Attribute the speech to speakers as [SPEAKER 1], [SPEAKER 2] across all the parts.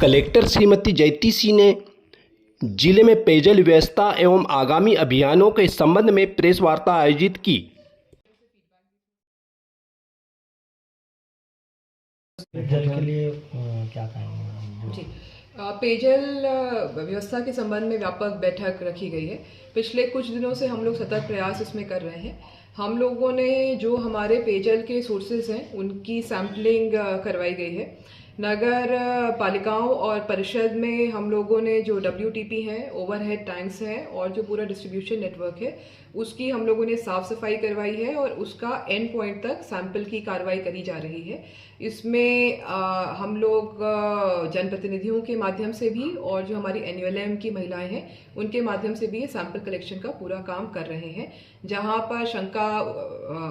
[SPEAKER 1] Collector Shrimati जयती सिंह ने जिले में पेयजल व्यवस्था एवं आगामी अभियानों के संबंध में प्रेस वार्ता आयोजित की।
[SPEAKER 2] पेयजल के लिए क्या कहेंगे
[SPEAKER 3] जी, पेयजल व्यवस्था के संबंध में व्यापक बैठक रखी गई है। पिछले कुछ दिनों से हम लोग सतत प्रयास इसमें कर रहे हैं। हम लोगों ने जो हमारे पेयजल के सोर्सेज हैं उनकी सैम्पलिंग करवाई गई है। नगर पालिकाओं और परिषद में हम लोगों ने जो WTP हैं, ओवरहेड टैंक्स हैं और जो पूरा डिस्ट्रीब्यूशन नेटवर्क है उसकी हम लोगों ने साफ सफाई करवाई है और उसका एंड पॉइंट तक सैंपल की कार्रवाई करी जा रही है। इसमें हम लोग जनप्रतिनिधियों के माध्यम से भी और जो हमारी NULM की महिलाएं हैं उनके माध्यम से भी ये सैंपल कलेक्शन का पूरा काम कर रहे हैं। जहां पर शंका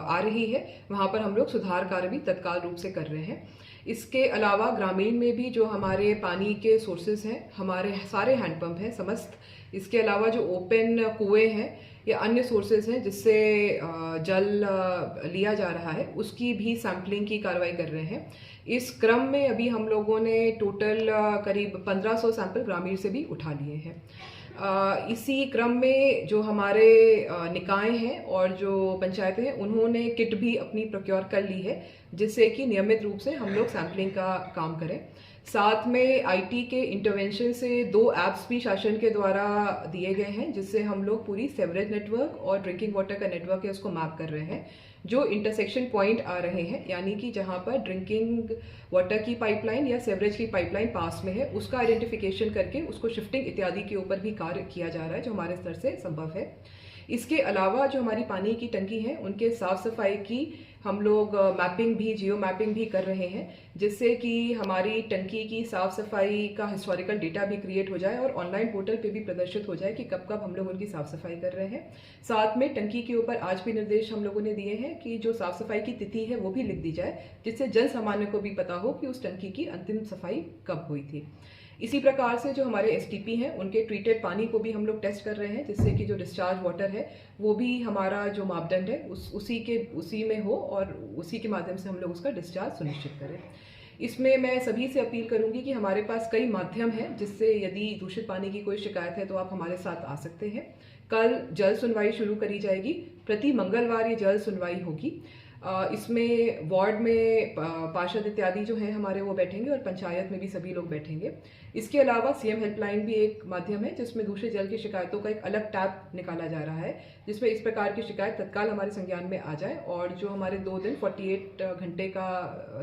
[SPEAKER 3] आ रही है वहां पर हम लोग सुधार कार्य भी तत्काल रूप से कर रहे हैं। इसके अलावा ग्रामीण में भी जो हमारे पानी के सोर्सेज हैं, हमारे सारे हैंडपंप हैं समस्त, इसके अलावा जो ओपन कुएं हैं या अन्य सोर्सेज हैं जिससे जल लिया जा रहा है उसकी भी सैम्पलिंग की कार्रवाई कर रहे हैं। इस क्रम में अभी हम लोगों ने टोटल करीब 1500 सैंपल ग्रामीण से भी उठा लिए हैं। इसी क्रम में जो हमारे निकाय हैं और जो पंचायतें हैं उन्होंने किट भी अपनी प्रोक्योर कर ली है जिससे कि नियमित रूप से हम लोग सैम्पलिंग का काम करें। साथ में IT के इंटरवेंशन से 2 ऐप्स भी शासन के द्वारा दिए गए हैं जिससे हम लोग पूरी सेवरेज नेटवर्क और ड्रिंकिंग वाटर का नेटवर्क है उसको मैप कर रहे हैं। जो इंटरसेक्शन पॉइंट आ रहे हैं यानी कि जहां पर ड्रिंकिंग वाटर की पाइपलाइन या सेवरेज की पाइपलाइन पास में है उसका आइडेंटिफिकेशन करके उसको शिफ्टिंग इत्यादि के ऊपर भी कार्य किया जा रहा है जो हमारे स्तर से संभव है। इसके अलावा जो हमारी पानी की टंकी है उनके साफ सफाई की हम लोग मैपिंग भी, जियो मैपिंग भी कर रहे हैं जिससे कि हमारी टंकी की साफ सफाई का हिस्टोरिकल डेटा भी क्रिएट हो जाए और ऑनलाइन पोर्टल पे भी प्रदर्शित हो जाए कि कब कब हम लोग उनकी साफ सफाई कर रहे हैं। साथ में टंकी के ऊपर आज भी निर्देश हम लोगों ने दिए हैं कि जो साफ सफाई की तिथि है वो भी लिख दी जाए जिससे जन सामान्य को भी पता हो कि उस टंकी की अंतिम सफाई कब हुई थी। इसी प्रकार से जो हमारे STP हैं उनके ट्रीटेड पानी को भी हम लोग टेस्ट कर रहे हैं जिससे कि जो डिस्चार्ज वाटर है वो भी हमारा जो मापदंड है उसी में हो और उसी के माध्यम से हम लोग उसका डिस्चार्ज सुनिश्चित करें। इसमें मैं सभी से अपील करूंगी कि हमारे पास कई माध्यम हैं जिससे यदि दूषित पानी की कोई शिकायत है तो आप हमारे साथ आ सकते हैं। कल जल सुनवाई शुरू करी जाएगी, प्रति मंगलवार ये जल सुनवाई होगी। इसमें वार्ड में पार्षद इत्यादि जो हैं हमारे वो बैठेंगे और पंचायत में भी सभी लोग बैठेंगे। इसके अलावा CM हेल्पलाइन भी एक माध्यम है जिसमें दूषित जल की शिकायतों का एक अलग टैब निकाला जा रहा है जिसमें इस प्रकार की शिकायत तत्काल हमारे संज्ञान में आ जाए और जो हमारे 2 दिन 48 घंटे का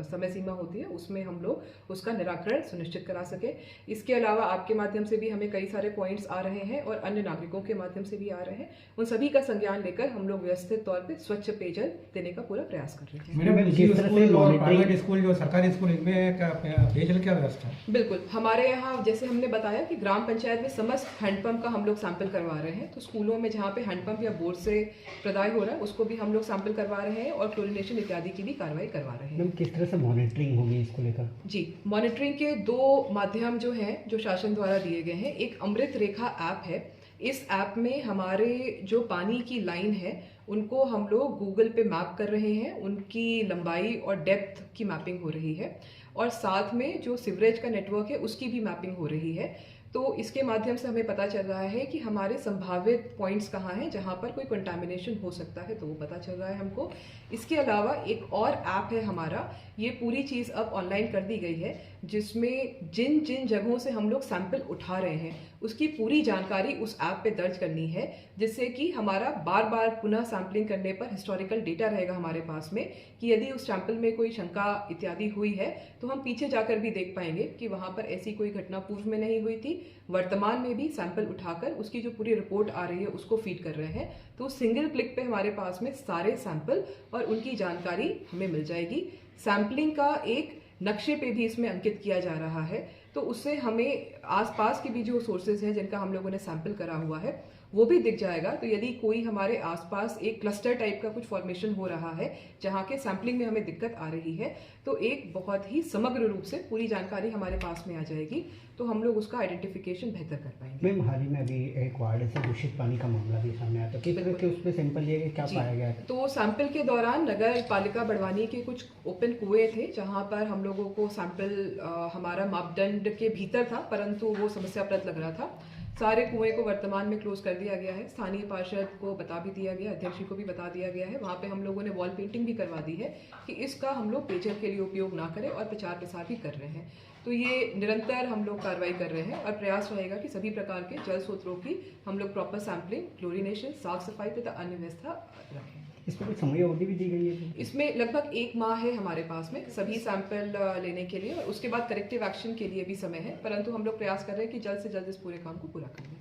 [SPEAKER 3] समय सीमा होती है उसमें हम लोग उसका निराकरण सुनिश्चित करा सके। इसके अलावा आपके माध्यम से भी हमें कई सारे पॉइंट्स आ रहे हैं और अन्य नागरिकों के माध्यम से भी आ रहे हैं। उन सभी का संज्ञान लेकर हम लोग व्यवस्थित तौर पर स्वच्छ पेयजल देने का पूरा प्रयास कर रहे हैं।
[SPEAKER 2] प्राइवेट
[SPEAKER 4] स्कूल जो सरकारी स्कूल इनमें पेयजल क्या व्यवस्था है?
[SPEAKER 3] बिल्कुल, हमारे यहाँ जैसे हमने बताया कि ग्राम पंचायत में समस्त हैंडपंप का हम लोग सैंपल करवा रहे हैं, तो स्कूलों में जहाँ पे हैंडपंप या बोर से प्रदाय हो रहा है उसको भी हम लोग सैंपल करवा रहे हैं और क्लोरिनेशन इत्यादि की भी कार्रवाई करवा रहे हैं।
[SPEAKER 2] किस तरह से मॉनिटरिंग होगी इसको लेकर?
[SPEAKER 3] जी, मॉनिटरिंग के 2 माध्यम जो हैं जो शासन द्वारा दिए गए हैं। एक अमृत रेखा ऐप है। इस ऐप में हमारे जो पानी की लाइन है उनको हम लोग गूगल पे मैप कर रहे हैं, उनकी लंबाई और डेप्थ की मैपिंग हो रही है और साथ में जो सीवरेज का नेटवर्क है उसकी भी मैपिंग हो रही है। तो इसके माध्यम से हमें पता चल रहा है कि हमारे संभावित पॉइंट्स कहाँ हैं जहाँ पर कोई कंटामिनेशन हो सकता है, तो वो पता चल रहा है हमको। इसके अलावा एक और ऐप है हमारा, ये पूरी चीज़ अब ऑनलाइन कर दी गई है जिसमें जिन जिन जगहों से हम लोग सैंपल उठा रहे हैं उसकी पूरी जानकारी उस ऐप पे दर्ज करनी है जिससे कि हमारा बार बार पुनः सैंपलिंग करने पर हिस्टोरिकल डेटा रहेगा हमारे पास में कि यदि उस सैंपल में कोई शंका इत्यादि हुई है तो हम पीछे जाकर भी देख पाएंगे कि वहाँ पर ऐसी कोई घटना पूर्व में नहीं हुई थी। वर्तमान में भी सैंपल उठाकर उसकी जो पूरी रिपोर्ट आ रही है उसको फीड कर रहे हैं, तो सिंगल क्लिक पे हमारे पास में सारे सैंपल और उनकी जानकारी हमें मिल जाएगी। सैंपलिंग का एक नक्शे पे भी इसमें अंकित किया जा रहा है, तो उससे हमें आसपास के भी जो सोर्सेज हैं जिनका हम लोगों ने सैंपल करा हुआ है वो भी दिख जाएगा। तो यदि कोई हमारे आसपास एक क्लस्टर टाइप का कुछ फॉर्मेशन हो रहा है जहाँ के सैम्पलिंग में हमें दिक्कत आ रही है, तो एक बहुत ही समग्र रूप से पूरी जानकारी हमारे पास में आ जाएगी, तो हम लोग उसका आइडेंटिफिकेशन बेहतर कर पाएंगे।
[SPEAKER 2] मैम हाल ही में अभी एक वार्ड से दूषित पानी का मामला भी सामने आया, तो किस तरह के उसमें सैंपल लिए गए, क्या पाया गया?
[SPEAKER 3] तो सैंपल के दौरान नगर पालिका बड़वानी के कुछ ओपन कुएं थे जहां पर हम लोगों को सैंपल हमारा मापदंड के भीतर था, परंतु वो समस्याप्रद लग रहा था। सारे कुएं को वर्तमान में क्लोज कर दिया गया है। स्थानीय पार्षद को बता भी दिया गया, अध्यक्ष जी को भी बता दिया गया है। वहाँ पे हम लोगों ने वॉल पेंटिंग भी करवा दी है कि इसका हम लोग पेयजल के लिए उपयोग ना करें, और प्रचार प्रसार भी कर रहे हैं। तो ये निरंतर हम लोग कार्रवाई कर रहे हैं और प्रयास रहेगा कि सभी प्रकार के जल स्रोतों की हम लोग प्रॉपर सैंपलिंग, क्लोरिनेशन, साफ सफाई तथा अन्य व्यवस्था रखें।
[SPEAKER 2] इसमें कोई समय अवधि भी दी गई है?
[SPEAKER 3] इसमें लगभग 1 माह है हमारे पास में सभी सैंपल लेने के लिए, और उसके बाद करेक्टिव एक्शन के लिए भी समय है, परंतु हम लोग प्रयास कर रहे हैं कि जल्द से जल्द इस पूरे काम को पूरा कर लें।